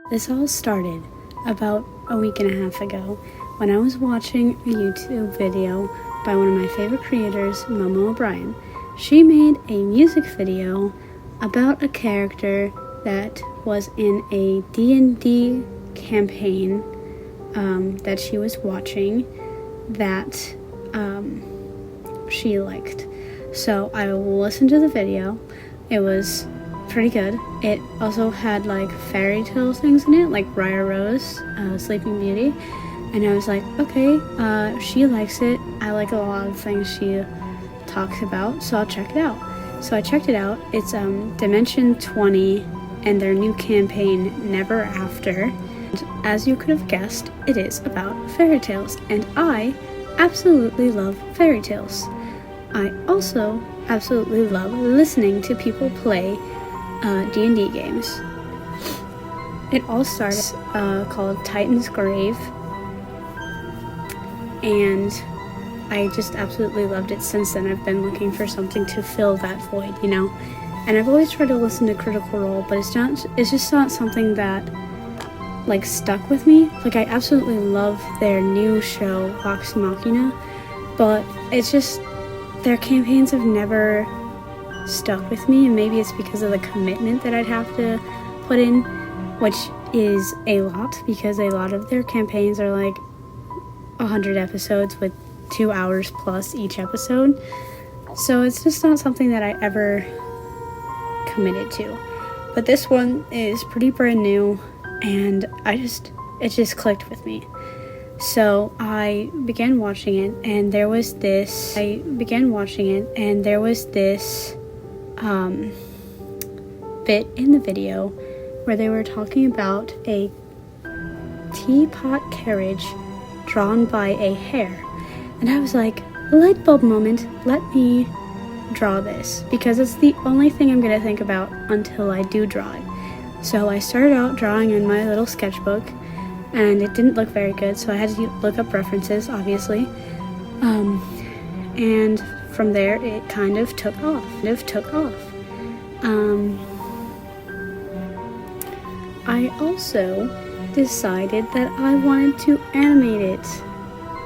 This all started about a week and a half ago when I was watching a YouTube video by one of my favorite creators, Momo O'Brien. She made a music video about a character that was in a D&D campaign that she was watching that she liked. So I listened to the video. It was pretty good. It also had like fairy tale things in it, like Briar Rose, Sleeping Beauty, and I was like, okay, she likes it. I like a lot of things she talks about, so I'll check it out. So I checked it out. It's Dimension 20 and their new campaign, Never After. And as you could have guessed, it is about fairy tales, and I absolutely love fairy tales. I also absolutely love listening to people play D&D games. It all started called Titan's Grave, and I just absolutely loved it since then. I've been looking for something to fill that void, you know? And I've always tried to listen to Critical Role, but it's just not something that like stuck with me. Like, I absolutely love their new show, Vox Machina, but it's just their campaigns have never stuck with me, and maybe it's because of the commitment that I'd have to put in, which is a lot, because a lot of their campaigns are like 100 episodes with 2 hours plus each episode. So it's just not something that I ever committed to. But this one is pretty brand new, and it just clicked with me. So I began watching it, and there was this bit in the video where they were talking about a Teapot carriage drawn by a hare. And I was like, light bulb moment, let me draw this, because it's the only thing I'm going to think about until I do draw it. So I started out drawing in my little sketchbook, and it didn't look very good, so I had to look up references, obviously. And from there, it kind of took off. I also decided that I wanted to animate it,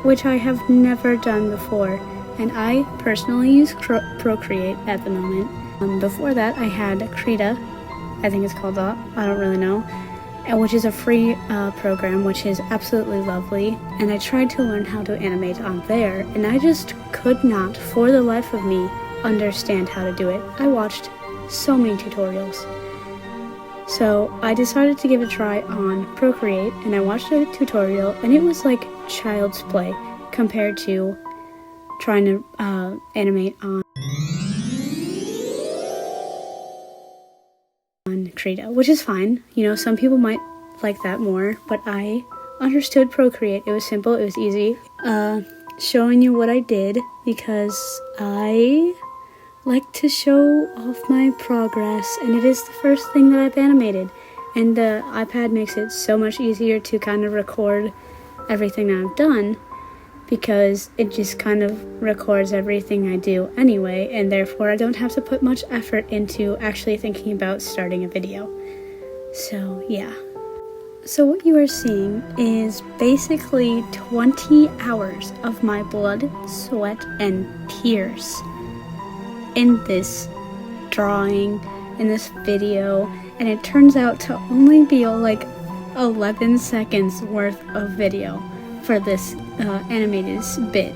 which I have never done before, and I personally use Procreate at the moment. Before that, I had Krita, I think it's called that, I don't really know, which is a free program, which is absolutely lovely, and I tried to learn how to animate on there, and I just could not, for the life of me, understand how to do it. I watched so many tutorials. So I decided to give it a try on Procreate, and I watched a tutorial, and it was like child's play compared to trying to animate on Krita, which is fine. You know, some people might like that more, but I understood Procreate. It was simple, it was easy. Showing you what I did, because I like to show off my progress, and it is the first thing that I've animated, and the iPad makes it so much easier to kind of record everything that I've done, because it just kind of records everything I do anyway, and therefore I don't have to put much effort into actually thinking about starting a video. So yeah. So what you are seeing is basically 20 hours of my blood, sweat, and tears in this drawing, in this video, and it turns out to only be like 11 seconds worth of video for this animated bit.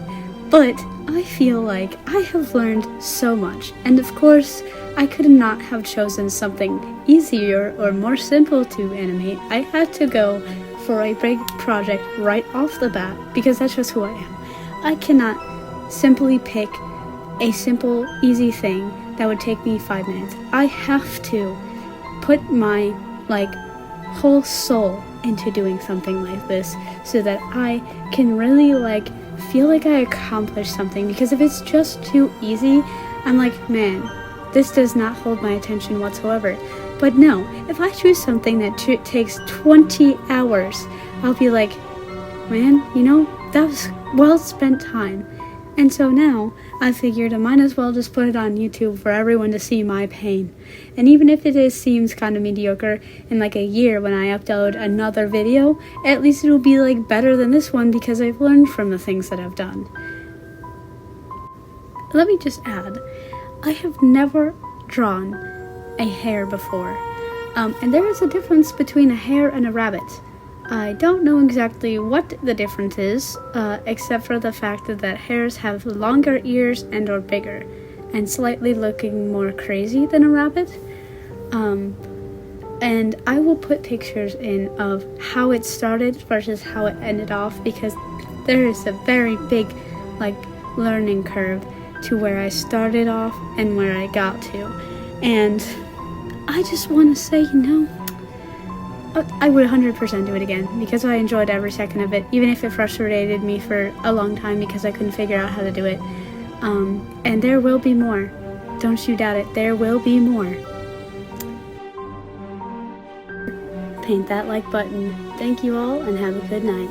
But I feel like I have learned so much, and of course I could not have chosen something easier or more simple to animate. I had to go for a big project right off the bat, because that's just who I am. I cannot simply pick a simple, easy thing that would take me 5 minutes. I have to put my whole soul into doing something like this, so that I can really feel like I accomplished something. Because if it's just too easy, I'm like, man, this does not hold my attention whatsoever. But no, if I choose something that takes 20 hours, I'll be like, man, you know, that was well spent time. And so now, I figured I might as well just put it on YouTube for everyone to see my pain. And even if seems kind of mediocre, in like a year when I upload another video, at least it'll be like better than this one because I've learned from the things that I've done. Let me just add, I have never drawn a hare before. And there is a difference between a hare and a rabbit. I don't know exactly what the difference is, except for the fact that hares have longer ears and are bigger, and slightly looking more crazy than a rabbit. And I will put pictures in of how it started versus how it ended off, because there is a very big, learning curve to where I started off and where I got to. And I just want to say, I would 100% do it again, because I enjoyed every second of it, even if it frustrated me for a long time because I couldn't figure out how to do it. And there will be more. Don't you doubt it, there will be more. Paint that like button. Thank you all, and have a good night.